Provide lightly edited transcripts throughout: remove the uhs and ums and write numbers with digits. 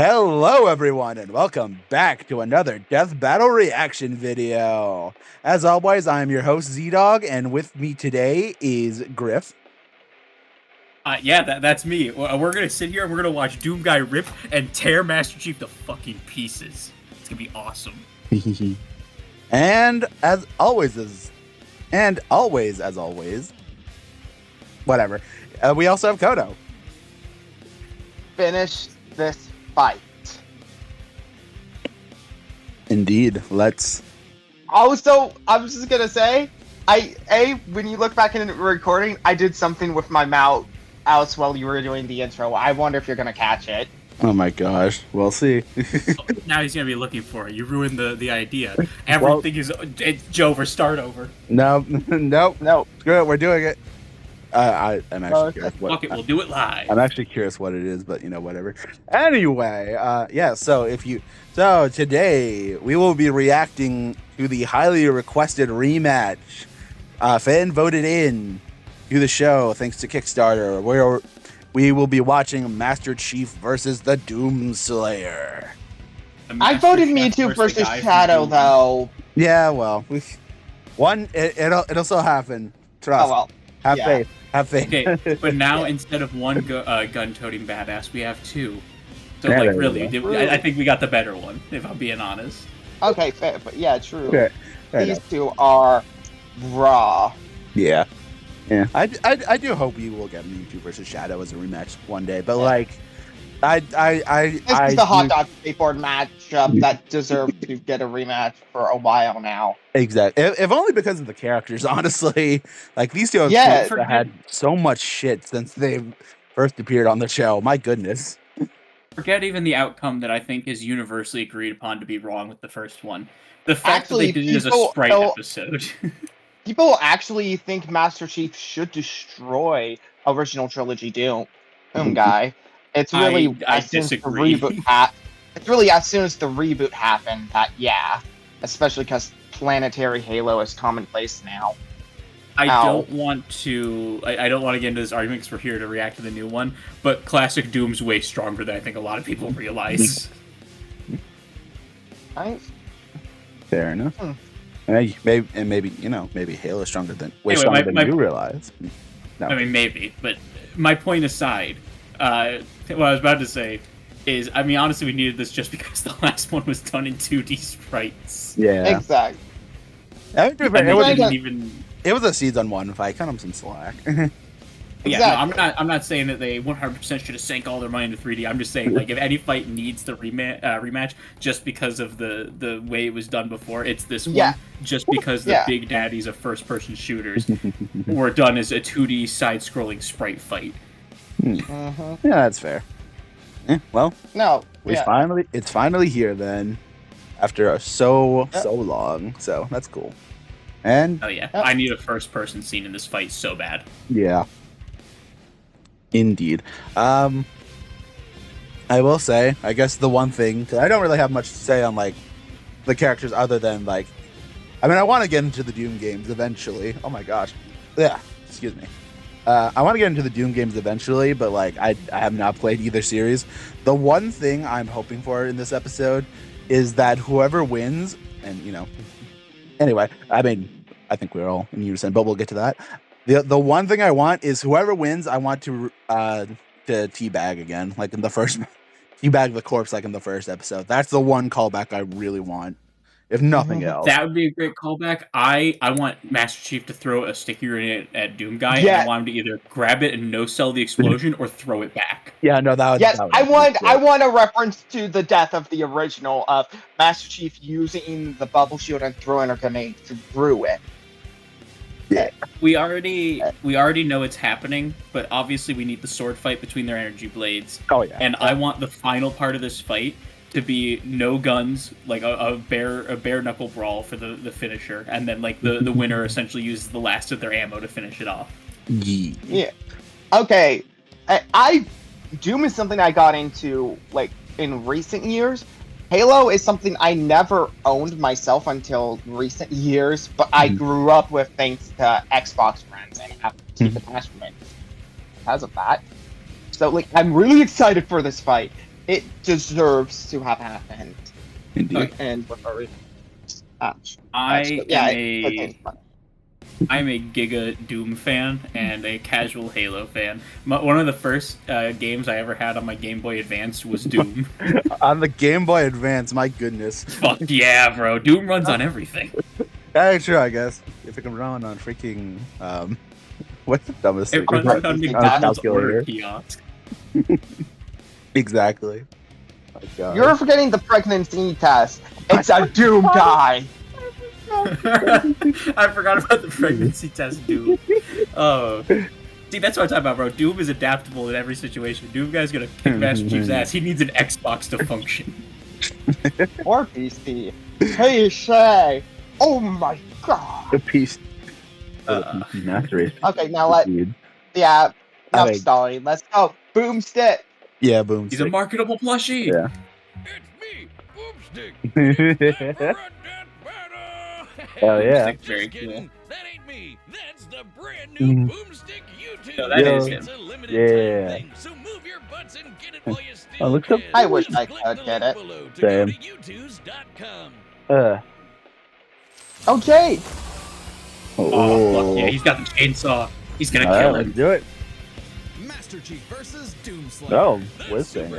Hello everyone and welcome back to another Death Battle reaction video. As always, I'm your host ZDogg, and with me today is Griff. That's me. We're gonna sit here and we're gonna watch Doom Guy rip and tear Master Chief to fucking pieces. It's gonna be awesome. and as always, whatever. We also have Koto. Finish this fight. Indeed. Let's. Also, I was just gonna say, when you look back in the recording, I did something with my mouth out while you were doing the intro. I wonder if you're gonna catch it. Oh my gosh, we'll see. Now he's gonna be looking for it. You ruined the idea. Everything is Joe or start over. No. Screw it, we're doing it. I'm actually curious. Fuck it, we'll do it live. I'm actually curious what it is, but whatever. Anyway, So today we will be reacting to the highly requested rematch. Fan voted in to the show thanks to Kickstarter, where we will be watching Master Chief versus the Doomslayer. I voted Mewtwo versus Shadow, though. Yeah, well, it'll still happen. Trust. Oh well. Have faith. Have faith. Okay, but now instead of one gun-toting badass, we have two. So, Yeah, really, I think we got the better one, if I'm being honest. Okay, fair, but yeah, true. Okay. These two are raw. Yeah. I do hope we will get Mewtwo versus Shadow as a rematch one day, but This is the hot dog skateboard matchup that deserved to get a rematch for a while now. Exactly. If only because of the characters, honestly. Like, these two have had so much shit since they first appeared on the show. My goodness. Forget even the outcome that I think is universally agreed upon to be wrong with the first one. The fact that they did it as a Sprite episode. People actually think Master Chief should destroy original trilogy Doom Guy. It's really I disagree. It's really as soon as the reboot happened that especially because planetary Halo is commonplace now. I don't want to get into this argument because we're here to react to the new one, but classic Doom's way stronger than I think a lot of people realize. Fair enough. Maybe Halo is stronger than stronger than you realize. No. I mean, maybe, but my point aside, what I was about to say is, I mean, honestly, we needed this just because the last one was done in 2D sprites. Yeah, exactly. It was a season 1 fight. Cut them some slack. Yeah, no, I'm not saying that they 100% should have sank all their money into 3D. I'm just saying, like, if any fight needs the rematch, just because of the way it was done before, it's this one. Just because the big daddies of first-person shooters were done as a 2D side-scrolling sprite fight. Yeah, that's fair. Well, it's finally here then, after so long. So that's cool. And I need a first-person scene in this fight so bad. Yeah. Indeed. I will say, I guess the one thing, because I don't really have much to say on like the characters other than like, I mean, I want to get into the Doom games eventually. Oh my gosh. Yeah, excuse me. I want to get into the Doom games eventually, but like I have not played either series. The one thing I'm hoping for in this episode is that whoever wins, and anyway, I mean, I think we're all in unison, but we'll get to that. The one thing I want is whoever wins, I want to teabag again, like in the first teabag the corpse, like in the first episode. That's the one callback I really want, if nothing else. That would be a great callback. I want Master Chief to throw a sticky grenade at Doom Guy, and I want him to either grab it and no-sell the explosion or throw it back. Yeah, no, that would. Yes, that would I want a reference to the death of the original of Master Chief using the bubble shield and throwing a grenade through it. Yeah. We already know it's happening, but obviously we need the sword fight between their energy blades. Oh yeah. And I want the final part of this fight to be no guns, like a bare knuckle brawl for the finisher, and then like the winner essentially uses the last of their ammo to finish it off. Yeah. Okay. Doom is something I got into like in recent years. Halo is something I never owned myself until recent years, but I grew up with thanks to Xbox friends and have deep attachment because of that. So, like, I'm really excited for this fight. it deserves to have happened. Indeed. And I'm a Giga Doom fan and a casual Halo fan. One of the first games I ever had on my Game Boy Advance was Doom. On the Game Boy Advance, my goodness. Fuck yeah, bro. Doom runs on everything. Yeah, true, I guess. If it can run on freaking, what's the dumbest thing? It runs on McDonald's order kiosk. Exactly. Oh, God. You're forgetting the pregnancy test. It's a Doom guy. I forgot about the pregnancy test, Doom. Oh. See, that's what I'm talking about, bro. Doom is adaptable in every situation. Doom guy's gonna kick Master Chief's ass. He needs an Xbox to function. Or PC. Hey, Shay. Oh my god. The piece. Okay, now enough stalling. Let's go. Boomstick. Yeah, Boomstick. He's a marketable plushie. Yeah. It's me, Boomstick. Hell yeah. Very cool. That ain't me. That's the brand new Boomstick YouTube. No, that is him. It's a limited time thing, so move your butts and get it while you still Oh, looks up. I wish I could get it. Same. Okay. Oh, fuck yeah, he's got the chainsaw. He's gonna kill him. Let's do it. Master Chief versus Doomslayer. Oh, what's that?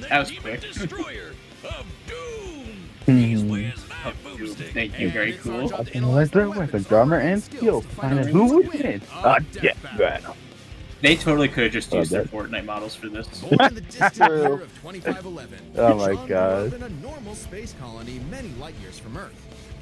That was quick. Destroyer of Doom. Oh, dude, thank you, very cool. Optimize their weapon, armor, and skill. Find out who would win. Yeah, right. They totally could have just used their Fortnite models for this. Born in the distant year of 2511, Oh my John God. lived in a normal space colony many light years from Earth.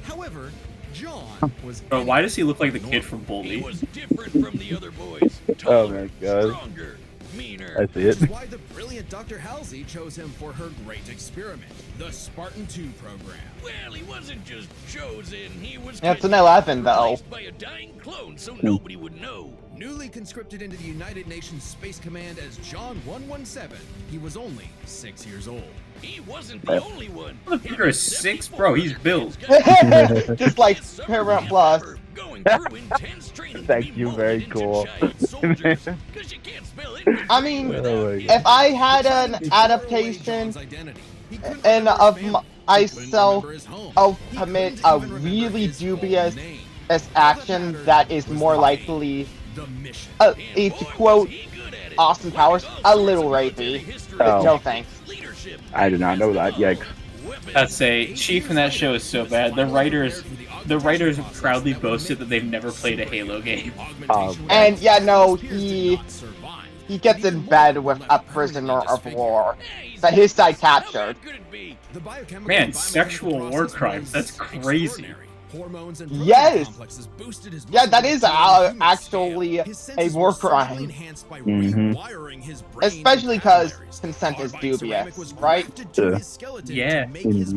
However, John was. Bro, why does he look like the kid from He Bully? was different from the other boys. Oh Taller, my God. stronger, meaner. I see Which it. is why the brilliant Dr. Halsey chose him for her great experiment, the Spartan 2 program. Well, he wasn't just chosen. He was. It's an 11 though. replaced by a dying clone, so nobody would know. Newly conscripted into the United Nations Space Command as John 117, he was only 6 years old. He wasn't the only one. Motherfucker is 6, bro. He's built. Just like Paramount Plus. Going through intense training. Thank you, very cool. I mean, Oh my if I had an adaptation and of myself, I'll commit a really dubious action that is more likely, to quote Austin Powers, a little rapey. Oh. No thanks. I did not know that. Yikes. I'd say Chief in that show is so bad. The writers proudly boasted that they've never played a Halo game. And yeah, no, he gets in bed with a prisoner of war that his side captured. Man, sexual war crimes. That's crazy. Yes! Yeah, that is actually a war crime. Especially because consent is dubious, right? Yeah. His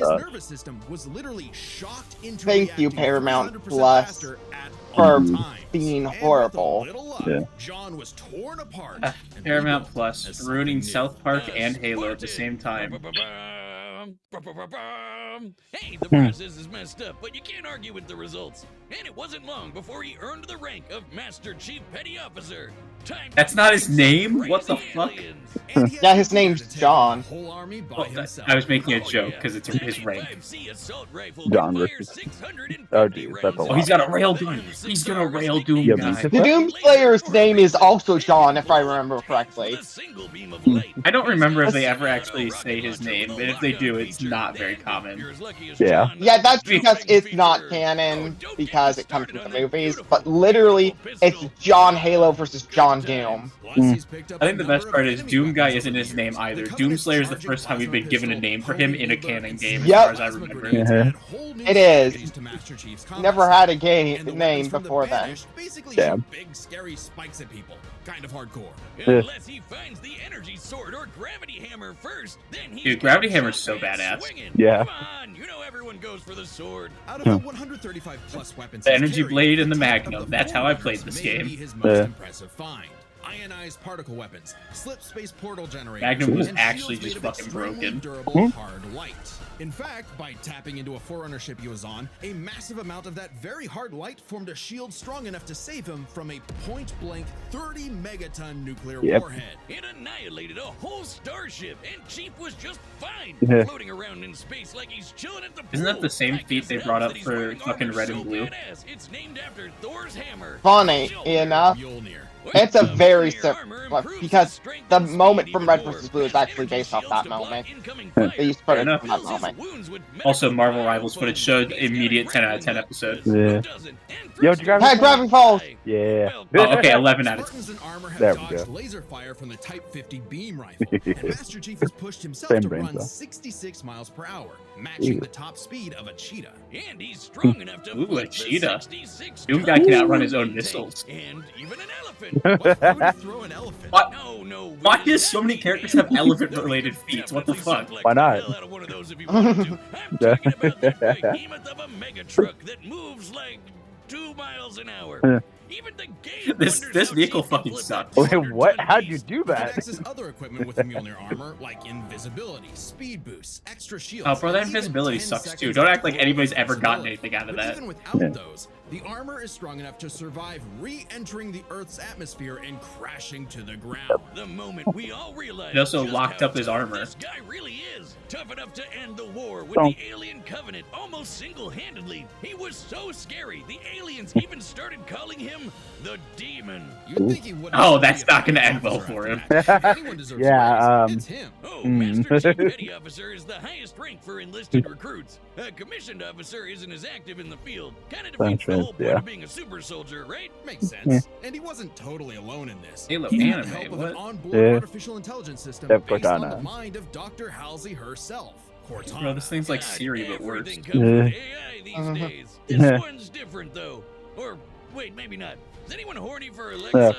nervous system was literally shocked into Thank you, reacting Paramount 100% Plus, faster at for all times. being And with a horrible. little luck, Yeah. John was torn apart. and Paramount rebuilt Plus as ruining something South Park and Halo at the same time. Hey, the process is messed up, but you can't argue with the results. And it wasn't long before he earned the rank of Master Chief Petty Officer. Time That's not his name? What the fuck? And he had Yeah, his the name's take John. the whole army by Well, himself. I was making a joke because it's his rank. John versus- Oh, geez, that's a Oh, he's got a railgun. He's gonna rail Doom Yeah, guy. The Doomslayer's name is also John, if I remember correctly. I don't remember if they ever actually say his name, but if they do, it's not very common. Yeah. Yeah, that's because it's not canon, because it comes from the movies, but literally, it's John Halo versus John Doom. I think the best part is Doom guy isn't his name either. Doomslayer is the first time we've been given a name for him in a canon game, as Yep. far as I remember. Yeah. It is. Never had a name before then. Basically Yeah. shoot big scary spikes at people. Kind of hardcore. Unless he finds the energy sword or gravity hammer first, then he Dude, Gravity Hammer's so badass. Yeah. Come on, you know everyone goes for the sword. Out of the 135 plus weapons The he's energy carried, blade and the attack of Magnum. the That's how I Vulgars played this may game. be his most impressive find. ionized particle weapons, slip space portal generators, Magnum was and actually shields just made of fucking extremely broken. durable hard light. In fact, by tapping into a Forerunner ship he was on, a massive amount of that very hard light formed a shield strong enough to save him from a point-blank 30 megaton nuclear warhead. It annihilated a whole starship, and Chief was just fine, floating around in space like he's chilling at the pool. Isn't that the same feat they brought up for fucking Red and Blue? Badass. It's named after Thor's hammer. Funny enough, Mjolnir. it's a very simple, because the moment from Red vs. Blue is actually based off that moment. They used to put it from that moment. Also, Marvel Rivals footage showed immediate 10 out of 10 episode. Yeah. Yo, did you grab Hey, Gravity Falls! Yeah. Oh, okay, 11 out of 10. Spartans in armor have There we dodged go. laser fire from the Type 50 beam rifle, and Master Chief has pushed himself Same to brain run cell. 66 miles per hour, matching Ooh. the top speed of a cheetah. And he's strong enough to Ooh, a fight the cheetah. 66 Doom guy can outrun ton his own tank, missiles. And even an elephant. Why would he throw an elephant? What? No. Why do so many characters have elephant-related feats? What the fuck? Why not? I'm talking about that behemoth of a mega truck that moves like 2 miles an hour. Even the game This wonders how vehicle Chief fucking can flip sucks. a Wait, 200 what? ton How'd you beast. do You can that? access other equipment with the Mjolnir armor, like invisibility, speed boosts, extra shields. Oh, bro, that and even invisibility 10 sucks too. seconds Don't of act like anybody's ever gotten invisibility. anything out of But that. even without Yeah. those, the armor is strong enough to survive re-entering the Earth's atmosphere and crashing to the ground. The moment we all realized He also just locked how up his tough armor. This guy really is tough enough to end the war with Don't. the alien covenant almost single-handedly. He was so scary. The aliens even started calling him the Demon. You'd think he wouldn't Oh, be that's a not gonna end officer well for him. after that. If anyone deserves Yeah, a raise, it's him. Oh, Mm. Master Chief Petty Officer is the highest rank for enlisted recruits. A commissioned officer isn't as active in the field. Kind of defeats the Sounds whole right, point yeah. of being a super soldier, right? Makes sense. And he wasn't totally alone in this. Halo He had the anime, help of what? an onboard Yeah. artificial intelligence system Yep, based on the Cortana. mind of Dr. Halsey herself, Cortana. Bro, this thing's like God, Siri, but worse. everything comes with Yeah. AI these Uh-huh. days. This one's different, though. Or, wait, maybe not. Is anyone horny for Alexa?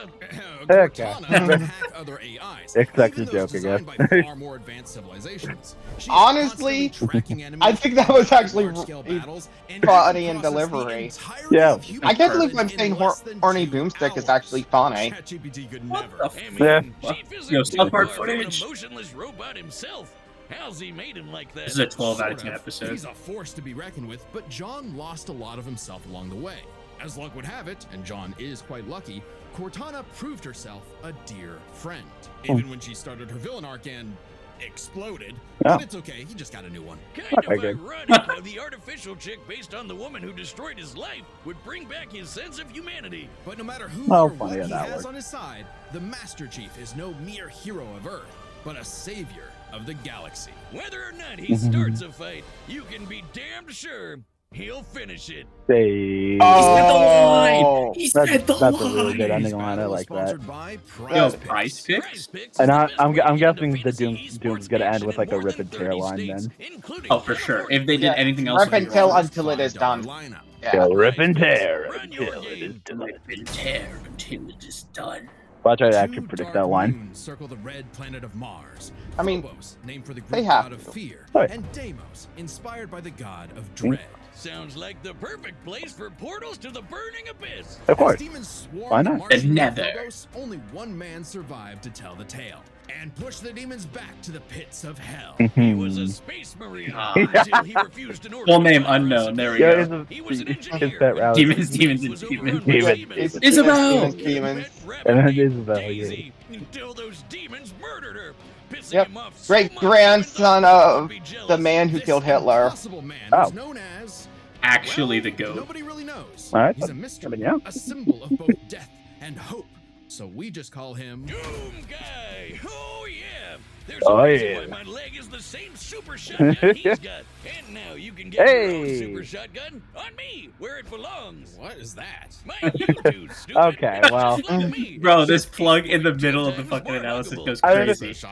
Cortana can hack other AIs. Expect even a those joke, I designed guess. by far more advanced civilizations. She is Honestly, constantly tracking enemies, I think that was actually large-scale a battles, and funny even in process the delivery. entirety Yeah. of human I can't believe in I'm saying less than horny 2 boomstick is hours. actually funny. ChatGPT could What never. the I mean, Yeah. Chief isn't Yo, too South Park far from footage. an emotionless robot himself. Halsey made him like that. This is a 12 out of Sort 10 episode. He's a force to be reckoned with, but John lost a lot of himself along the way. As luck would have it, and John is quite lucky, Cortana proved herself a dear friend. Even when she started her villain arc and exploded. Oh. But it's okay, he just got a new one. Kind Okay, of good. ironic how the artificial chick based on the woman who destroyed his life would bring back his sense of humanity. But no matter who Oh, or funny what how he that has works. on his side, the Master Chief is no mere hero of Earth, but a savior of the galaxy. Whether or not he starts a fight, you can be damned sure he'll finish it. Hey. Oh, He That's, said the that's a really good line. ending line. I like that. Sponsored by Yo, Prize Prize Picks. Picks? Picks And is the I'm best way to guessing get the into Doom's esports gonna end action with in like a more rip than and tear 30 line states, then. including Oh, for sure. California. If they did Yeah, anything else, rip and tear until it is done. Lineup. Yeah. Go rip and Prize tear Picks. Run your until it is game. done. rip and tear until it is done. Watch I Two actually predict that dark line. moons circle the red planet of Mars. I mean, Phobos, named for the they Greek have god of to. fear, Oh, yeah. and Deimos, inspired by the god of dread. Sounds like the perfect place for portals to the burning abyss. Of course. As demons swarmed Why not? Martian The Nether. Phobos, only one man survived to tell the tale and push the demons back to the pits of hell. He was a Hmm. space marine God. until he refused an order. Full name from Congress. unknown. There we Yeah, go. He was an his engineer. pet rally. Demons, demons, Was and overrun demons. by Demons. demons. It's Isabel! Demons. And then Isabel, yeah. Daisy, until those demons murdered her, pissing Yep. him off so Great much grandson even though he of would be jealous. the man who This killed Hitler. impossible man was Oh. known as Actually, the goat. nobody really knows. All right, He's a I mystery, mean, yeah. a symbol of both death and hope. So we just call him Doom guy. Oh yeah. There's Oh, a reason yeah. why my leg is the same super shotgun he's got. And now you can get your own Hey. super shotgun on me, where it belongs. what is that? My YouTube, stupid. Okay, well. Just look at me. Bro, this plug in the 6.2 middle of the times fucking more analysis huggable. goes I mean, crazy.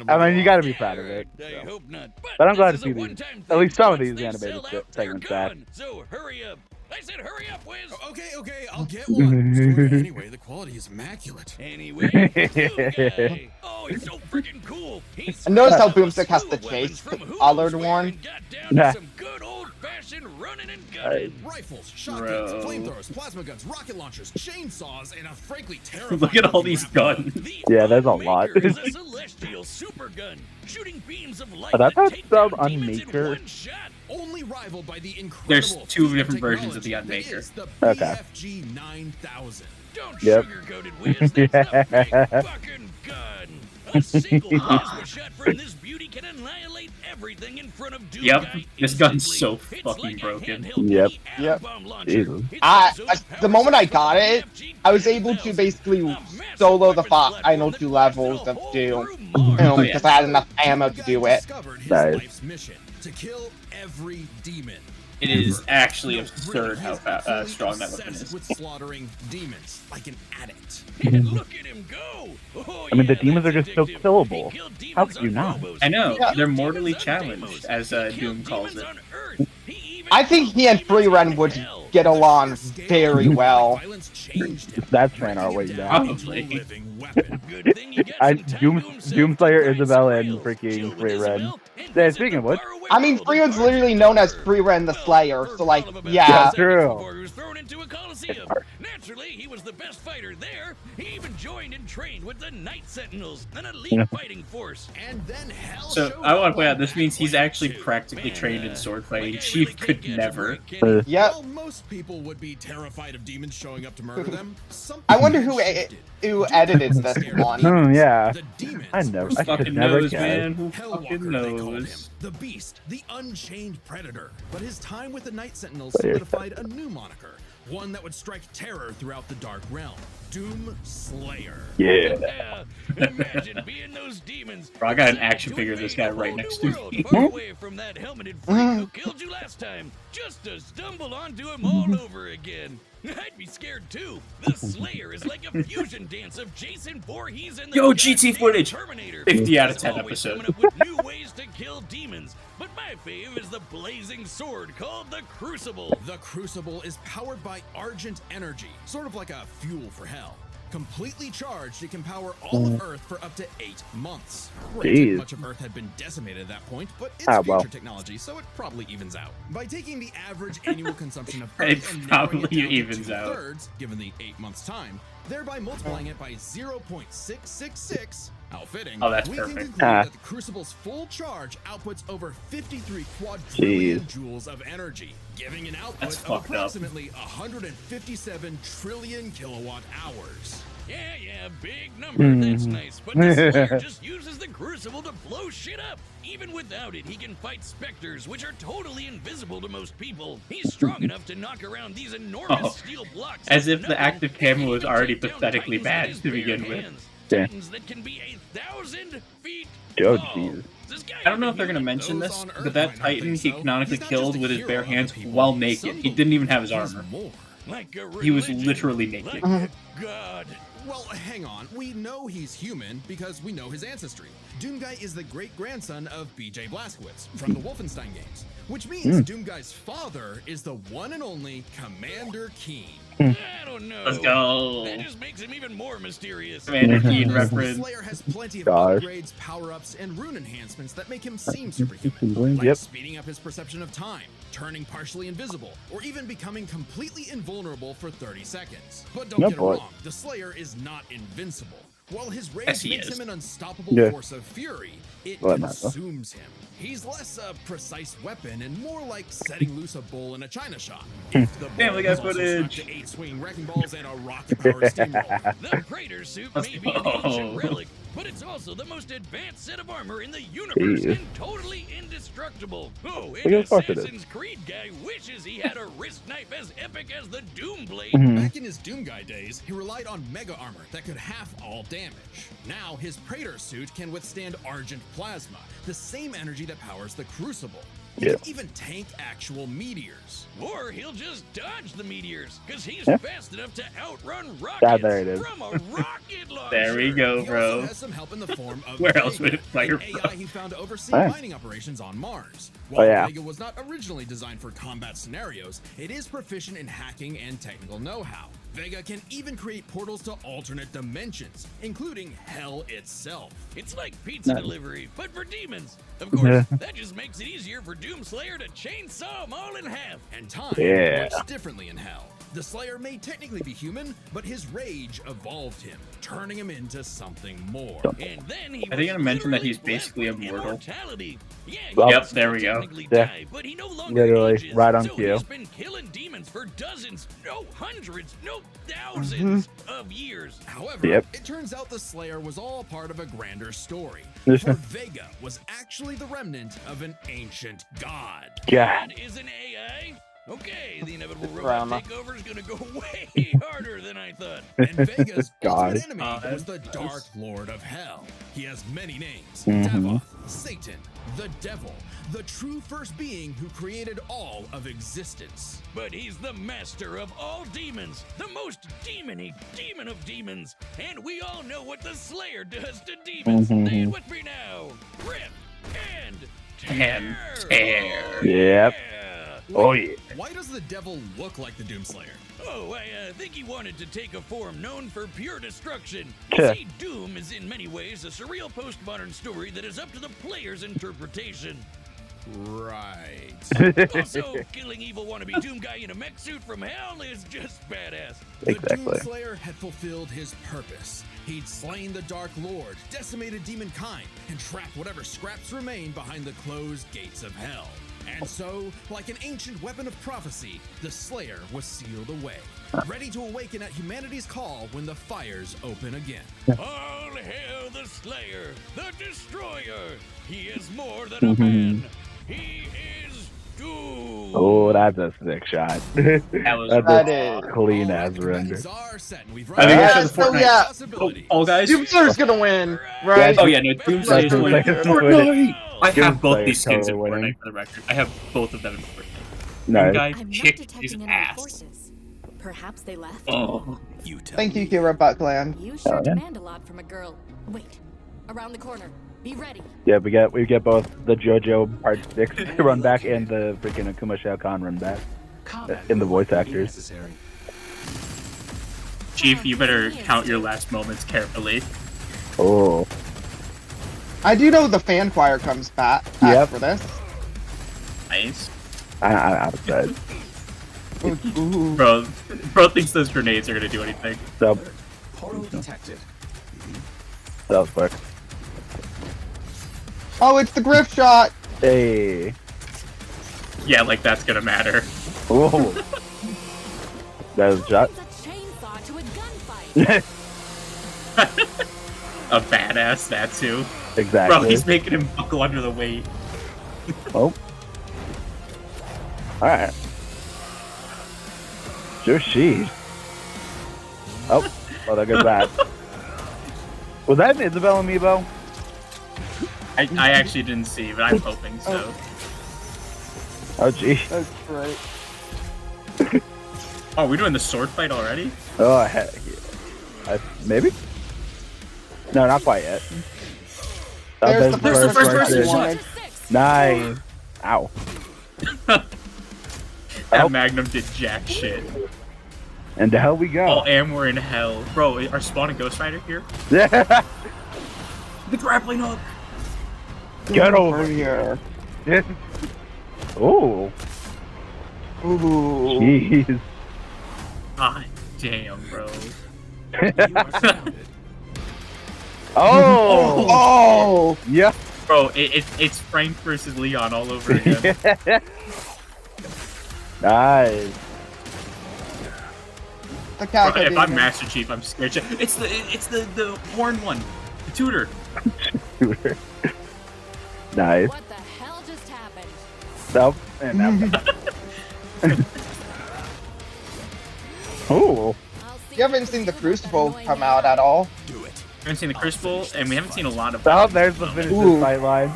I mean, you gotta be proud of it. I so. hope not. But I'm glad to this is see a these- one-time at least thing. some of Once these they animated sell out, they're segments back. gone. So hurry up. I said hurry up, Wiz. Okay, I'll get one. Scored anyway, the quality is immaculate. Anyway, Doom guy. Oh, he's so freaking cool. He's And notice how smooth Boomstick has to weapons chase from who Allard knows Warren. where and got down to Nah. some good old fashion, running and gunning. Rifles, shotguns, flamethrowers, plasma guns, rocket launchers, chainsaws, and a frankly terrifying. Look at all these guns. Yeah, there's a lot. Is a celestial super gun, shooting beams of light that's that how take spelled down demons in Unmaker. one shot. Only rivaled by the incredible. There's two feat different versions of the technology Unmaker. that is the Okay. BFG 9000. Don't Yep. sugarcoat it, Wiz. That's the big fucking gun. A single plasma shot from this beauty can annihilate everything in front of Doom Yep, Guy this gun's instantly. so It's fucking like a broken. handheld Yep. mini Yep. atom bomb launcher. Jesus. It's I also as the moment I got powerful it, as the I was able to 1000. basically A massive solo the weapons final platform 2 that levels runs of the whole Doom, through Mars. because I had enough ammo to do it. Discovered his Nice. life's mission to kill every demon. It is actually No, absurd really, how he's absolutely strong that weapon obsessed is. with slaughtering demons like an addict. And look at him go! Oh, I mean, the yeah, demons are that's just so addictive. killable. He killed demons How could you on not? Phobos. I know, He killed they're demons mortally on challenged, Deimos. as He killed Doom calls demons it. on Earth. He even I think he and Free Ren would get along very well. Violence changed him. That's ran our way down. Probably. Living weapon. Good thing you got some time to himself Doomslayer, to grind Isabella, some and rails, freaking chill with Free Ren. Isabel, and Yeah, visit speaking the of which- faraway I mean, world Free of Ren's literally known as Free Ren the Slayer, so like, yeah. True. Before he was thrown into a coliseum. Naturally, he was the best fighter there. He even joined and trained with the Night Sentinels, an elite fighting force. And then hell So showed I want to up point out on this means he's Batman actually 2. practically Man, trained in sword fighting. like, I Chief really could can't catch a never. break, can he? Yep. While most people would be terrified of demons showing up to murder them, something I wonder had who shifted. who Doom edited wasn't this scared of one. demons. Yeah. The demons I know. were I scared could Fucking never knows, guess. man. Who Hellwalker, fucking they called him. knows? The Beast, the Unchained Predator. But his time with the Night Sentinels There. solidified a new moniker, one that would strike terror throughout the Dark Realm. Doomslayer. Yeah. Imagine being those demons. Bro, I got an sent action to figure of this invade guy a right whole next new to world, me. far away from that helmeted freak who killed you last time, just to stumble onto him all over again. I'd be scared too. The Slayer is like a fusion dance of Jason Voorhees and the Yo, GT goddamn footage. Terminator. 50 out of He's 10 always episode. coming up with new ways to kill demons. But my fave is the blazing sword called the Crucible. The Crucible is powered by Argent Energy, sort of like a fuel for hell. Completely charged, it can power all of Earth for up to 8 months. Granted, Jeez. much of Earth had been decimated at that point, but it's Ah, future well. technology, so it probably evens out. By taking the average annual consumption of It Earth and narrowing probably it down evens to out. 2/3, given the 8 months time, thereby multiplying it by 0.666, how fitting, Oh, that's we perfect. can conclude Ah. that the Crucible's full charge outputs over 53 quadrillion Jeez. joules of energy, giving an output That's of fucked up. approximately 157 trillion kilowatt hours. Yeah, big number. That's nice. But the Slayer just uses the Crucible to blow shit up. Even without it, he can fight specters, which are totally invisible to most people. He's strong enough to knock around these enormous Oh, steel blocks. as with if the nothing, active and camo can was even already take down pathetically Titans bad with his to bare begin with. hands. Yeah. Titans that can be 1,000 feet Oh, tall. jeez. This guy I don't know if they're even gonna human. mention Those this, on Earth but that might not Titan think he so. canonically He's not killed just a with his hero bare of the hands people. while Some naked. He didn't even have his believe he's armor. more. Like a He was religion, literally naked. like a god. Well, hang on. We know he's human because we know his ancestry. Doomguy is the great-grandson of B.J. Blazkowicz from the Wolfenstein games, which means Doomguy's father is the one and only Commander Keen. I don't know. Let's go. That just makes him even more mysterious. Commander Keen The reference. Slayer has plenty of Gosh. upgrades, power-ups, and rune enhancements that make him seem superhuman. Like Yep. speeding up his perception of time, turning partially invisible, or even becoming completely invulnerable for 30 seconds. But don't No, get it boy. wrong, the Slayer is not invincible. While his rage Yes, he makes is. him an unstoppable Yeah. force of fury, it Well, that matters. consumes him. He's less a precise weapon and more like setting loose a bull in a china shop. If the Family bull Guy is also footage. strapped to 8 swinging wrecking balls and a rocket-powered steamroller. The Praetor suit Let's may be an go. ancient relic, but it's also the most advanced set of armor in the universe Jeez. and totally indestructible. Oh, Well, and of course it is. Assassin's Creed guy wishes he had a wrist knife as epic as the Doomblade. Mhm. Back in his Doomguy days, he relied on mega armor that could half all damage. Now, his Praetor suit can withstand Argent Plasma, the same energy that powers the Crucible. He Yeah. can even tank actual meteors. Or he'll just dodge the meteors, because he's Yeah. fast enough to outrun rockets there it is. from a rocket launcher. There we go, He bro. also has some help in the form of Where else would Vega, it fire an AI he found to oversee Hey. mining operations on Mars. While yeah. Vega was not originally designed for combat scenarios, it is proficient in hacking and technical know-how. Vega can even create portals to alternate dimensions, including hell itself. It's like pizza delivery, but for demons. Of course, that just makes it easier for Doomslayer to chainsaw them all in half. And time works differently in hell. The Slayer may technically be human, but his rage evolved him, turning him into something more. And then he I think I mentioned that he's literally basically left with immortal. immortality. Yeah, Yep, there we go. Die, but he no longer Literally, ages, right on so cue. he's been killing demons for dozens, no hundreds, no thousands of years. However, it turns out the Slayer was all part of a grander story. For Vega was actually the remnant of an ancient god. God. And is an AI? Okay, the inevitable robot takeover is gonna go way harder than I thought. And Vega's God. ultimate enemy was the Dark Lord of Hell. He has many names: Mhm. Devoth, Satan, the Devil, the true first being who created all of existence. But he's the master of all demons, the most demon-y demon of demons. And we all know what the Slayer does to demons. Say it with me now. Rip and tear. Tear. Yep. Yeah. Oh yeah. Why does the Devil look like the Doomslayer? Oh, I think he wanted to take a form known for pure destruction. Yeah. See, Doom is in many ways a surreal postmodern story that is up to the player's interpretation. Right. Also, killing evil wannabe Doom guy in a mech suit from hell is just badass. The Exactly. Doomslayer had fulfilled his purpose. He'd slain the Dark Lord, decimated demonkind, and trapped whatever scraps remained behind the closed gates of hell. And so, like an ancient weapon of prophecy, the Slayer was sealed away, ready to awaken at humanity's call when the fires open again. All hail the Slayer, the Destroyer. He is more than a man. He is Doom. Oh, that's a sick shot. That is. clean All as right, render. buttons are set, and we've I think run it's out just of Fortnite. yeah. possibilities. Oh, guys. Doomslayer's gonna win, right? Oh yeah, no, Doomslayer is going Doomslayer's for winning. Fortnite. I have both these skins in totally Fortnite winning. for the record. I have both of them in Fortnite. Nice. Guy I'm not kicked his detecting enemy ass. forces. Perhaps they left? Oh. You tell Thank you, me. Kira Buckland. You sure yeah. demand a lot from a girl. Wait. Around the corner. Be ready. Yeah, we get both the JoJo Part 6 run back and the freaking Akuma Shao Kahn run back in the voice actors. Chief, you better count your last moments carefully. Oh. I do know the fan choir comes back Yep. for this. Nice. I'm excited. Ooh. Bro thinks those grenades are gonna do anything. So, Portal detected. that was quick. Oh, it's the Griff shot. Hey. Yeah, like that's gonna matter. Whoa. That was a shot. It's a chainsaw to a gunfight. A badass, that too. Exactly. Bro, he's making him buckle under the weight. Oh. Alright. Joshi. Oh. Oh, there goes that. Was that an Isabel amiibo? I actually didn't see, but I'm hoping so. Oh, gee. That's right. Oh, we're doing the sword fight already? Oh, heck yeah. Maybe? No, not quite yet. There's the first person one. shot. Nice. Ow. That Magnum did jack shit. And to hell we Oh, go. and we're in hell. Bro, are Spawn and Ghost Rider here? Yeah. The grappling hook! Get over here. Ooh. Ooh. Jeez. God damn, bro. Oh. Oh. Yeah. Bro, it's Frank versus Leon all over again. Nice. The Bro, cat. if I'm Master Chief, I'm scared. It's the horned one. The tutor. Nice. What the hell just happened? Nope. And oh. I'll see You haven't seen the Crucible come out at all. Do it. We haven't seen the Crucible, and we haven't seen a lot of. Oh, there's the finish Ooh. this fight line.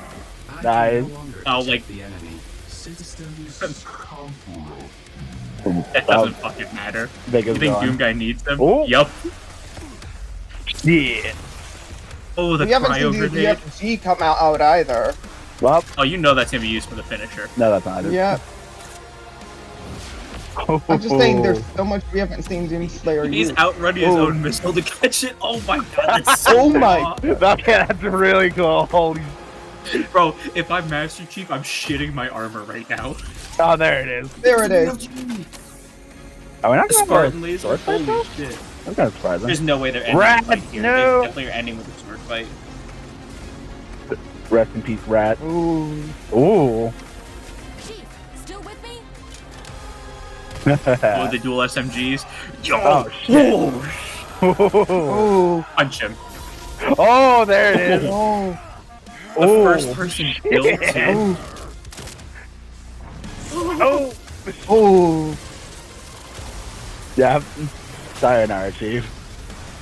Nice. Oh, like The enemy. Systems comfortable. that doesn't fucking matter. Vega's You think gone. Doom Guy needs them? Oh. Yup. Yeah. Oh, the We haven't cryo seen the grenade. UFG come out either. Well, Oh, you know that's gonna be used for the finisher. no, that's not it. Yeah. I'm just saying, there's so much we haven't seen Doomslayer He's use. outrunning his own missile to catch it. Oh my god, that's so Oh my- raw. That's really cool. Holy. Bro, if I'm Master Chief, I'm shitting my armor right now. Oh, there it is. There it is. Are we not The going Spartan for a laser, sword fight, holy though? shit. That's kind of surprising. There's no way they're ending Rat, the fight here. no. They definitely are ending with a sword fight. Rest in peace, Rat. Ooh. Ooh. Chief, still with me? Oh, the dual SMGs. Yo! Oh, shit. Ooh. Punch him. Oh, there it is. Oh. The Oh, first person killed too. Oh. Oh. Yeah. Sayonara, Chief.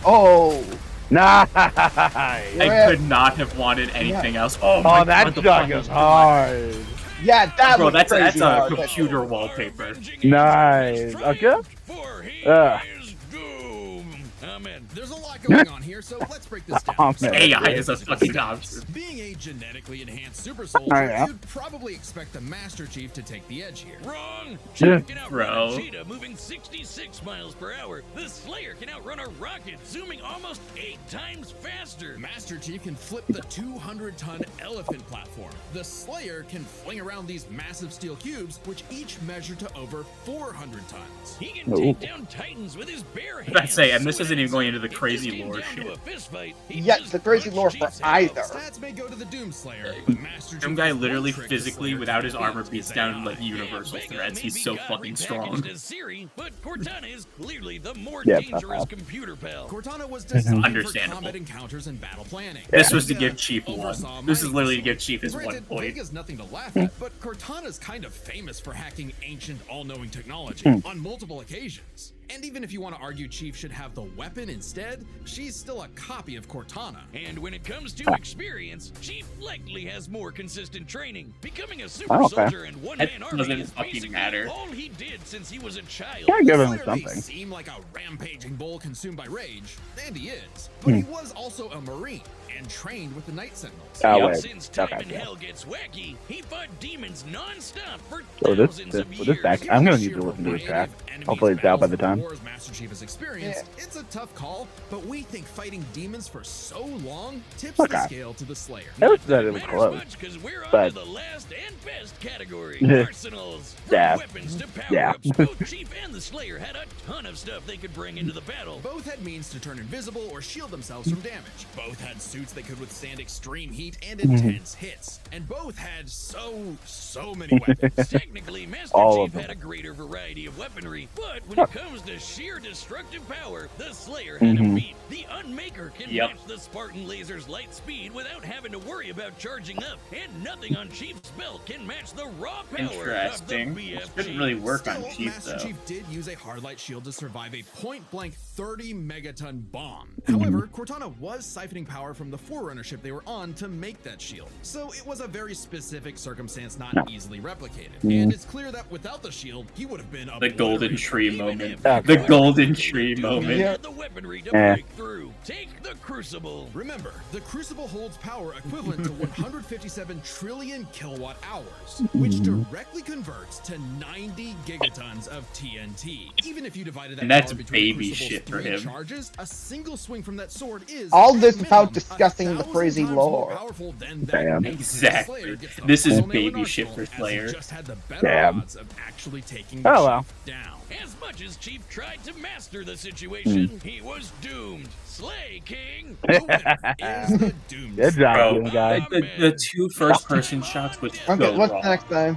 Oh. Nice. I could not have wanted anything else. Oh my Oh, that god, the shot fuck goes is hard. Yeah, that Bro, was that's crazy a hard. computer wallpaper. Nice. Okay. For he Ugh. is Doom. Amen. There's a lot going on here, so let's break this down. Oh, man. AI is a fucking option. Being a genetically enhanced super soldier, yeah. you'd probably expect the Master Chief to take the edge here. Wrong. Yeah. Chief can outrun Bro. a cheetah moving 66 miles per hour. The Slayer can outrun a rocket zooming almost 8 times faster. Master Chief can flip the 200-ton elephant platform. The Slayer can fling around these massive steel cubes, which each measure to over 400 tons. He can take down titans with his bare hands. That's it, and this So isn't even going into the if this crazy came lore down to shit. a fist fight, he'd Yeah, just the crazy punch lore for Chief's head off. either. Stats may go to the Doomslayer, but Master Some Chief guy has literally one trick the physically, Slayer without his can't armor, beat, beats his down AI. like universal Vega threats. may He's be so got fucking repackaged strong. as Siri, but Cortana is clearly the more Yeah, dangerous pal. computer pal. Cortana was designed for Understandable. combat encounters and battle planning. This was to Vega give Chief oversaw one. This is mining literally to give facilities. Chief his Granted, 1 point. Vega's nothing to laugh at, but Cortana's kind of famous for hacking ancient, all-knowing technology on multiple occasions. And even if you want to argue Chief should have the weapon instead, she's still a copy of Cortana. And when it comes to experience, Chief likely has more consistent training. Becoming a super Oh, okay. soldier and one-man That army doesn't is fucking basically matter. all he did since he was a child. Gotta give him Slayer may something. seem like a rampaging bull consumed by rage, and he is, but he was also a Marine and trained with the Night Sentinels. Oh, Yep. wait. Since time Okay, in yeah. hell gets wacky, he fought demons non-stop for So thousands of this years. back, Given I'm the gonna need sheer to listen to this variety track. of enemies, Hopefully it's out by the battles, and time. wars Master Chief has experienced, it's a tough call, but we think fighting demons for so long tips the Okay. scale to the Slayer. It was that it was Matters close. much 'cause we're on but- to the last and best category. Yeah. Arsenals. From Yeah. weapons to Yeah. power-ups, both Chief and the Slayer had a ton of stuff they could bring into the battle. Both had means to turn invisible or shield themselves from damage. Both had suits that could withstand extreme heat and intense hits. And both had so many weapons. Technically, Master All of Chief them. had a greater variety of weaponry, but when it comes to sheer destructive power, the Slayer had a beat. The Unmaker can Yep. match the Spartan laser's light speed without having to worry about charging up, and nothing on Chief's belt can match the raw power Interesting. of the This BFG. didn't really work on Still, Chief Master though. Chief did use a hard light shield to survive a point-blank 30-megaton bomb. However, Cortana was siphoning power from the Forerunner ship they were on to make that shield. So it was a very specific circumstance not easily replicated. And it's clear that without the shield, he would have been The golden obliterated. tree Even moment. if Okay. The golden tree Doom moment. Yeah. had the weaponry to Eh. break through. Take the Crucible. Remember, the Crucible holds power equivalent to 157 trillion kilowatt hours, which directly converts to 90 gigatons of TNT. Even if you divided that And that's power between baby Crucible's shit for 3 him. charges, a single swing from that sword is All at this without minimum, discussing the 1,000 crazy times more lore. powerful than that. Damn. The Exactly. Slayer gets the This is final nail in baby shit arsenal, for as he Slayer. just had the better Damn. odds of actually taking the Oh, well. Chief down. As much as Chief tried to master the situation, he was doomed. Slay King. The winner is the Doom. Good job, Bro, Doom guy. the 2 first-person shots was so Okay, what's raw. next time?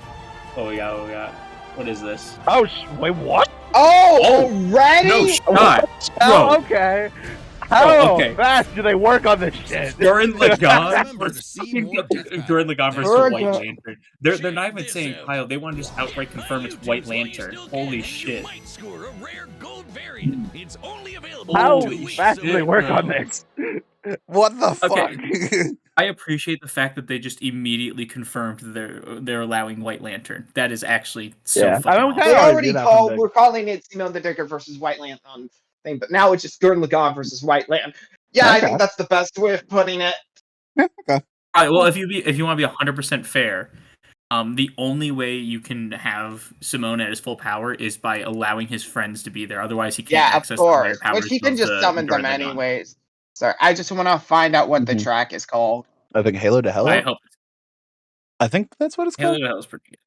Oh yeah, oh yeah. What is this? Oh, wait, what? Oh, Oh! already? No shot, Oh, bro. okay. How okay. fast do they work on this shit? During Lagan Remember to see more death during Lagan versus Sure, the White yeah. Lantern. They're not even saying Kyle. They want to just outright confirm it's White Lantern. Holy shit! You might score a rare gold variant. It's only available How in 2 weeks. fast do they work bro. on this? What the Okay. fuck? I appreciate the fact that they just immediately confirmed they're allowing White Lantern. That is actually so Yeah. fucking I mean, we awesome. They already already did that called, from the- we're calling it Simon the Digger versus White Lantern thing, but now it's just Gurren Lagann versus White Lantern. Yeah, I Okay. think that's the best way of putting it. All right, well, if you want to be 100% fair, The only way you can have Simone at his full power is by allowing his friends to be there. Otherwise, he can't access the higher powers. Which he can just summon them during the gun. anyways. Sorry, I just want to find out what the track is called. I think Halo to Hell. I hope I think that's what it's Halo called. to Hell is pretty good.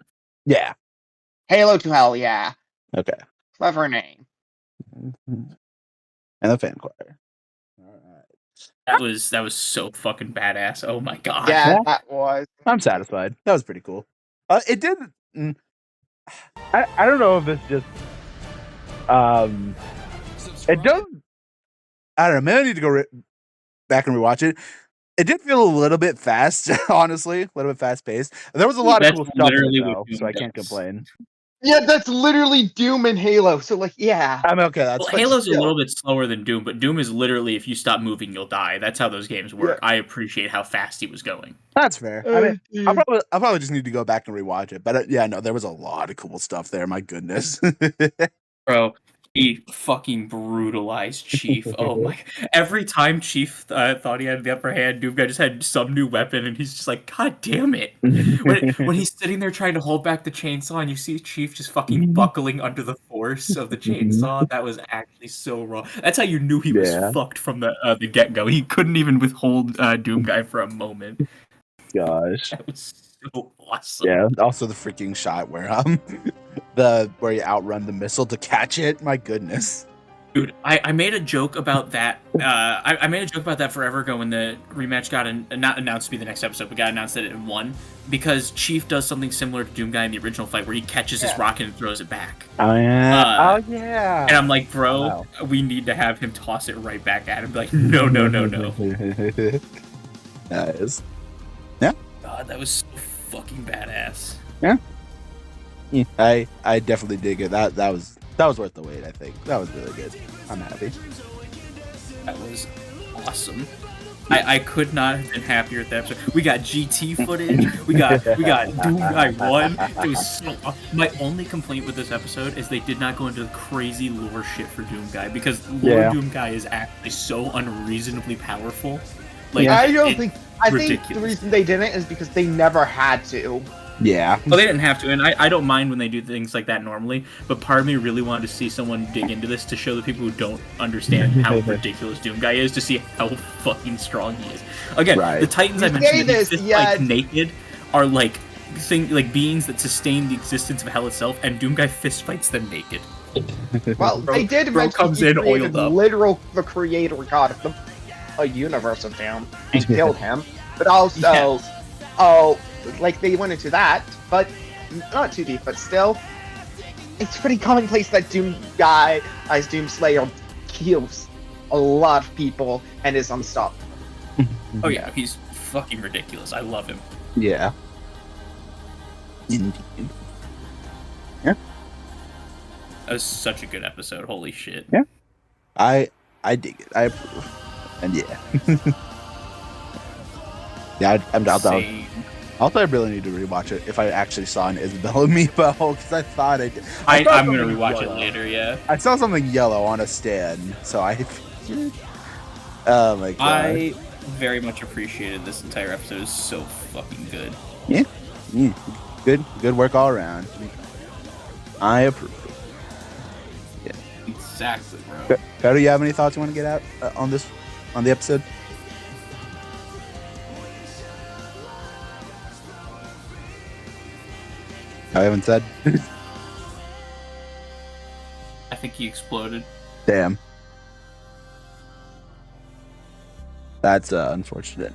Yeah. Halo to Hell, yeah. Okay. Clever name. And the fan choir. All right. That was so fucking badass. Oh my god. Yeah, that was. I'm satisfied. That was pretty cool. It did. I don't know if it's just it does. I don't know. Maybe I need to go back and rewatch it. It did feel a little bit fast, honestly, a little bit fast paced. There was a lot of cool stuff in it, though, so I can't complain. Yeah, that's literally Doom and Halo. So, like, yeah. I'm okay. That's well, Halo's a little bit slower than Doom, but Doom is literally if you stop moving, you'll die. That's how those games work. Yeah. I appreciate how fast he was going. That's fair. I mean, I'll probably just need to go back and rewatch it. But yeah, no, there was a lot of cool stuff there. My goodness, bro. He fucking brutalized Chief. Oh my! Every time Chief thought he had the upper hand, Doom guy just had some new weapon, and he's just like, "God damn it!" when he's sitting there trying to hold back the chainsaw, and you see Chief just fucking buckling under the force of the chainsaw, that was actually so wrong. That's how you knew he was fucked from the get go. He couldn't even withhold Doom guy for a moment. Gosh, that was so awesome. Yeah. Also, the freaking shot where where you outrun the missile to catch it. My goodness. Dude, I made a joke about that. I made a joke about that forever ago when the rematch got not announced to be the next episode, but got announced that it won because Chief does something similar to Doom Guy in the original fight where he catches his rocket and throws it back. Oh yeah. Oh yeah. And I'm like, bro, we need to have him toss it right back at him. Be like, no. Nice. Yeah. God, that was so fucking badass. Yeah. I definitely dig it. That was worth the wait. I think that was really good. I'm happy. That was awesome. I could not have been happier at that episode. We got GT footage. We got Doom Guy 1. It was so awesome. My only complaint with this episode is they did not go into the crazy lore shit for Doom Guy because Doom Guy is actually so unreasonably powerful. Like, I think the reason they didn't is because they never had to. Yeah. Well, they didn't have to, and I don't mind when they do things like that normally, but part of me really wanted to see someone dig into this to show the people who don't understand how ridiculous Doom Guy is to see how fucking strong he is. Again, the Titans I mentioned like naked are like beings that sustain the existence of hell itself, and Doom Guy fist fights them naked. Well, they did mention comes in oiled up. The creator god of a universe of Doom and killed him, but also like they went into that, but not too deep, but still, it's pretty commonplace that Doom Guy as Doomslayer kills a lot of people and is unstoppable. Oh yeah, he's fucking ridiculous. I love him. Yeah. Indeed. Yeah. That was such a good episode. Holy shit. Yeah. I dig it. I approve. And yeah. Yeah, I'm down. Also, I really need to rewatch it if I actually saw an Isabella meatball, because I thought I did. I'm going to rewatch it later, yeah. I saw something yellow on a stand, so I... Oh my god. I very much appreciated this entire episode. It was so fucking good. Yeah. Good work all around. I approve. Yeah. Exactly, bro. Koto, you have any thoughts you want to get out on the episode? I haven't said. I think he exploded. Damn. That's unfortunate.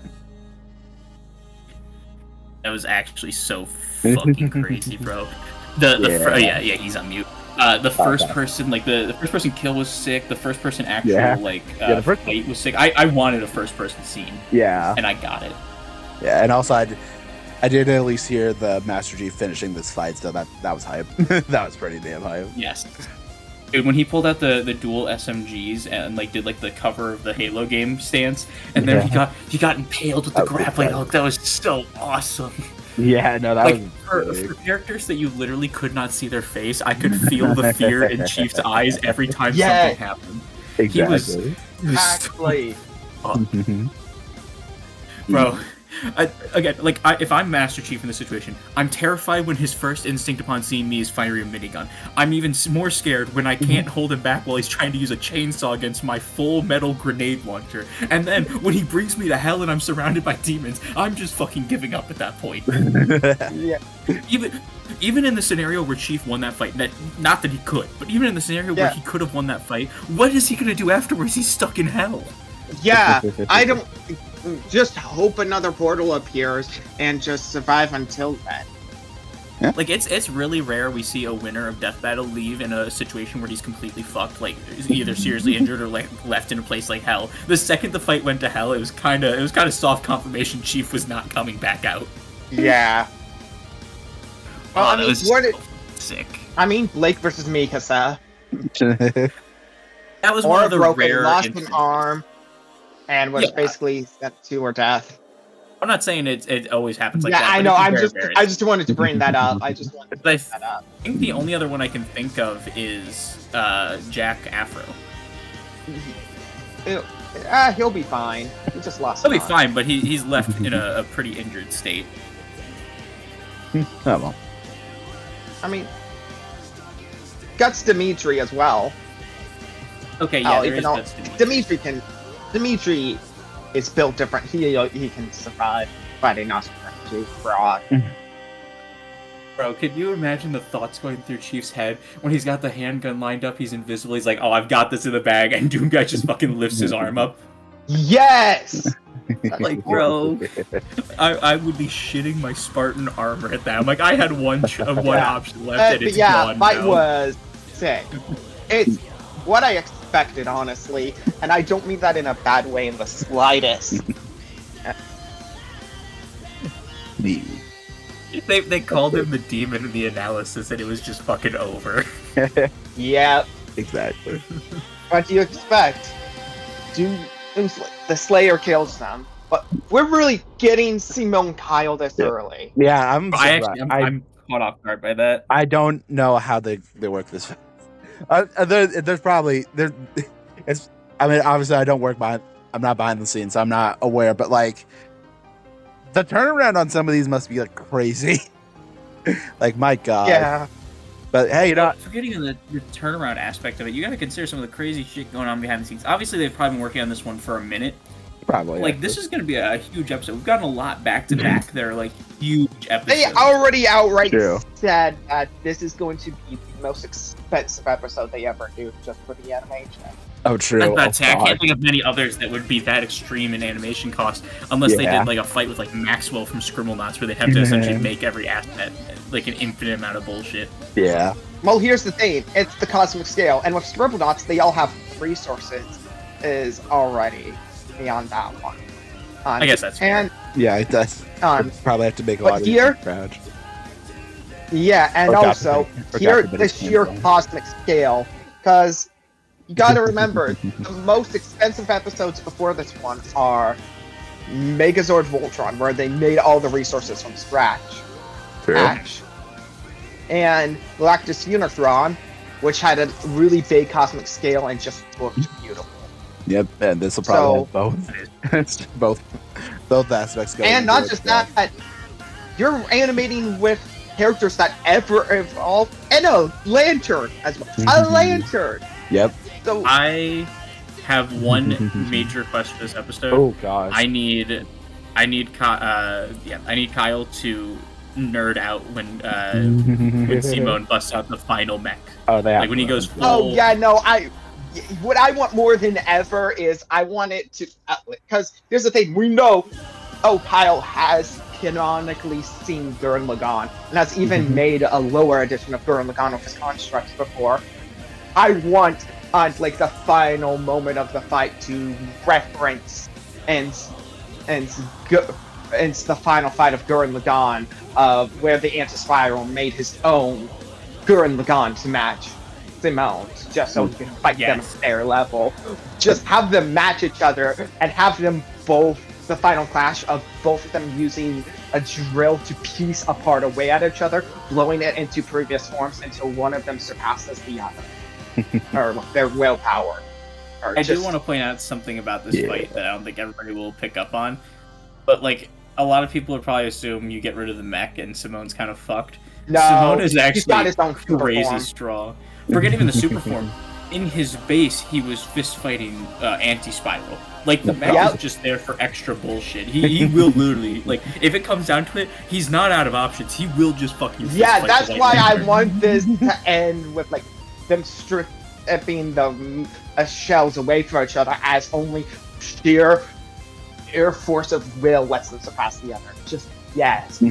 That was actually so fucking crazy, bro. He's on mute. The first person, like the first person kill was sick. The first person actual the first fight was sick. I wanted a first person scene. Yeah. And I got it. Yeah, and also I did at least hear the Master Chief finishing this fight, so that was hype. That was pretty damn hype. Yes. Dude, when he pulled out the dual SMGs and did the cover of the Halo game stance, and then he got impaled with the grappling hook, that was so awesome. Yeah, no, that was for characters that you literally could not see their face, I could feel the fear in Chief's eyes every time something happened. Exactly. Exactly. Bro, If I'm Master Chief in this situation, I'm terrified when his first instinct upon seeing me is firing a minigun. I'm even more scared when I can't hold him back while he's trying to use a chainsaw against my full metal grenade launcher. And then when he brings me to hell and I'm surrounded by demons, I'm just fucking giving up at that point. Yeah. Even in the scenario where Chief won that fight, not that he could, but even in the scenario where he could have won that fight, what is he gonna do afterwards? He's stuck in hell. Yeah, I don't... Just hope another portal appears and just survive until then. Yeah. Like, it's really rare we see a winner of Death Battle leave in a situation where he's completely fucked, like, either seriously injured or, like, left in a place like hell. The second the fight went to hell, it was kind of soft confirmation Chief was not coming back out. Yeah. Well, I mean, was sick. I mean, Blake versus Mikasa. That was Or one of the broken, rare lost instances. an arm, and was basically sent to her death. I'm not saying it always happens like yeah, that. I know. I just wanted to bring that up. I think the only other one I can think of is Jack Afro. He'll be fine. He just lost. He'll be fine, but he's left in a pretty injured state. Oh well. I mean, Guts Dimitri as well. Okay, yeah, there is Guts Dimitri. Dimitri is built different. He can survive fighting Nosferatu fraud. Bro, can you imagine the thoughts going through Chief's head when he's got the handgun lined up, he's invisible, he's like, oh, I've got this in the bag, and Doomguy just fucking lifts his arm up? Yes! Like, bro, I would be shitting my Spartan armor at that. I'm like, I had one option left, and it's gone fight now. was sick. It's what I expected, honestly, and I don't mean that in a bad way in the slightest. They called him the demon in the analysis, and it was just fucking over. Yep. Exactly. What do you expect? The Slayer kills them, but we're really getting Simone Kyle this early. Yeah, I'm caught off guard by that. I don't know how they work this. There's probably it's. I mean, obviously, I'm not behind the scenes, so I'm not aware. But like, the turnaround on some of these must be like crazy. Like, my God. Yeah. But hey, you know, forgetting the turnaround aspect of it, you got to consider some of the crazy shit going on behind the scenes. Obviously, they've probably been working on this one for a minute. Probably. Like, this is going to be a huge episode. We've gotten a lot back to back. They're like huge episodes. They already outright said that this is going to be the most expensive episode they ever do just for the animation. Oh, true. I can't think of many others that would be that extreme in animation cost, unless they did like a fight with like Maxwell from Scribblenauts, where they have to essentially make every asset like an infinite amount of bullshit. Yeah. Well, here's the thing: it's the cosmic scale, and with Scribblenauts, they all have resources is already beyond that one. I guess that's fair. Yeah, it does. Probably have to make a lot of crowd. Yeah, and also here the sheer cosmic scale, because you got to remember the most expensive episodes before this one are Megazord Voltron, where they made all the resources from scratch. True. Ash. And Galactus Unicron, which had a really big cosmic scale and just looked beautiful. Yep, and this will probably have both aspects going. And not just that, you're animating with characters that ever evolved, and a lantern as well. A lantern. Yep. So I have one major request for this episode. Oh gosh. I need Kyle to nerd out when Simone busts out the final mech. Oh, like when he goes full. Oh yeah, no, what I want more than ever is I want it to, because here's the thing, we know, Kyle has canonically seen Gurren Lagann, and has even made a lower edition of Gurren Lagann with his constructs before. I want, like, the final moment of the fight to reference and the final fight of Gurren Lagann, where the Anti-Spiral made his own Gurren Lagann to match Simone's, just so he can fight them at their level. Just have them match each other, and have them both, the final clash of both of them using a drill to piece apart away at each other, blowing it into previous forms until one of them surpasses the other. Or their willpower. I do want to point out something about this fight that I don't think everybody will pick up on. But, like, a lot of people would probably assume you get rid of the mech and Simone's kind of fucked. No, Simone is he's got actually his own super crazy form. strong. Forget even the super form. In his base, he was fist fighting anti-spiral. Like the mech Yep. is just there for extra bullshit. He will literally like if it comes down to it, he's not out of options. He will just fucking fist Yeah, fight that's the why I lightning. want this to end with like them stripping the shells away from each other as only sheer force of will lets them surpass the other. Just yes.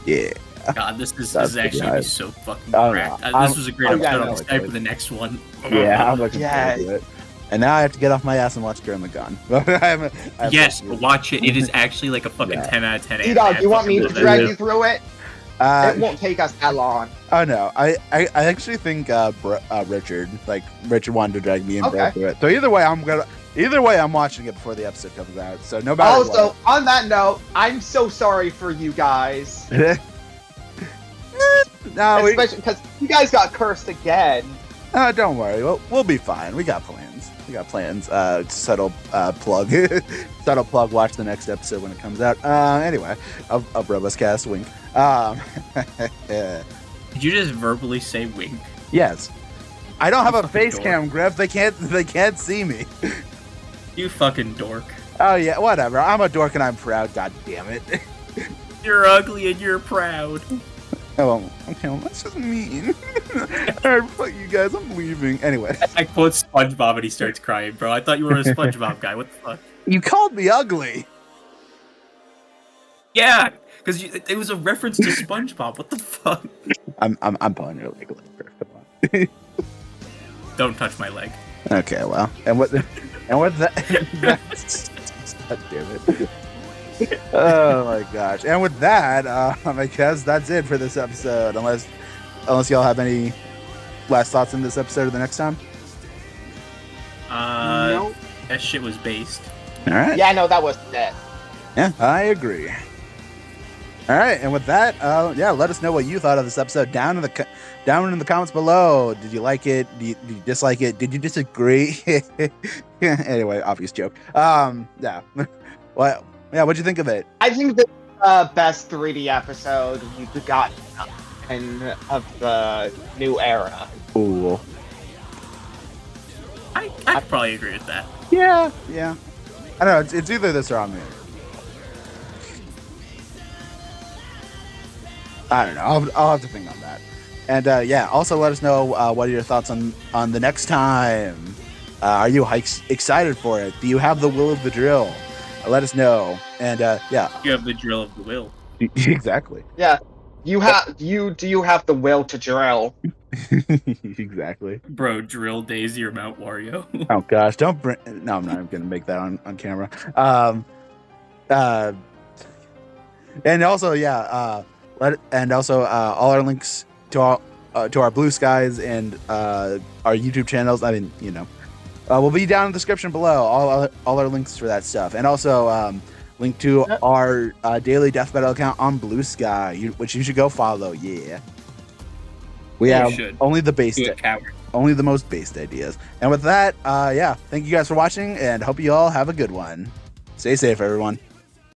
Yeah. God, this is That's actually pretty gonna be nice. so fucking Oh, cracked. no. This was a great Oh, yeah, episode. no, I'm excited for the next one. Yeah, I'm looking Yeah. forward to it. And now I have to get off my ass and watch Girl in the Gun. I have Yes, to- watch it. It is actually like a fucking Yeah. 10 out of 10. ZDogg, you want me to drag you through it? It won't take us that long. Oh no, I actually think Richard wanted to drag me and Bro Okay. through it. So either way, I'm watching it before the episode comes out. So no matter Also, on that note, I'm so sorry for you guys. what. No, Especially because you guys got cursed again. don't worry. We'll be fine. We got plans. Subtle plug. Subtle plug. Watch the next episode when it comes out. Anyway, of Robust Cast. Wink. Did you just verbally say wink? Yes. I don't have a fucking face dork. cam, Griff. They can't see me. You fucking dork. Oh yeah, whatever. I'm a dork and I'm proud. God damn it. You're ugly and you're proud. Oh, okay. Well, that's just mean. Alright, fuck you guys. I'm leaving. Anyway, I quote SpongeBob and he starts crying, bro. I thought you were a SpongeBob guy. What the fuck? you called me ugly. Yeah, because it was a reference to SpongeBob. What the fuck? I'm pulling your leg. Come on. Don't touch my leg. Okay, well, and what that? God damn it. Oh my gosh! And with that, I guess that's it for this episode. Unless y'all have any last thoughts on this episode or the next time. Nope. That shit was based. All right. Yeah, no, that was it. Yeah, I agree. All right, and with that, let us know what you thought of this episode down in the comments below. Did you like it? Did you dislike it? Did you disagree? Anyway, obvious joke. Yeah. Well, yeah. What'd you think of it? I think the best 3D episode we've gotten of the new era. Ooh. I could probably agree with that. Yeah. I don't know. It's either this or I'm in. I don't know. I'll have to think on that. And also let us know what are your thoughts on the next time. Are you excited for it? Do you have the will of the drill? Let us know. And yeah, You have the drill of the will. exactly. Yeah, do you have the will to drill? Exactly. Bro, drill Daisy or Mount Wario. Oh gosh, don't bring. No, I'm not even gonna make that on camera. And also, all our links to our Blue Skies and our YouTube channels. I mean, will be down in the description below. All our links for that stuff, and also link to our daily death battle account on Blue Sky, which you should go follow. Yeah, we You have should. only the base, You a coward. only the most based ideas. And with that, thank you guys for watching, and hope you all have a good one. Stay safe, everyone.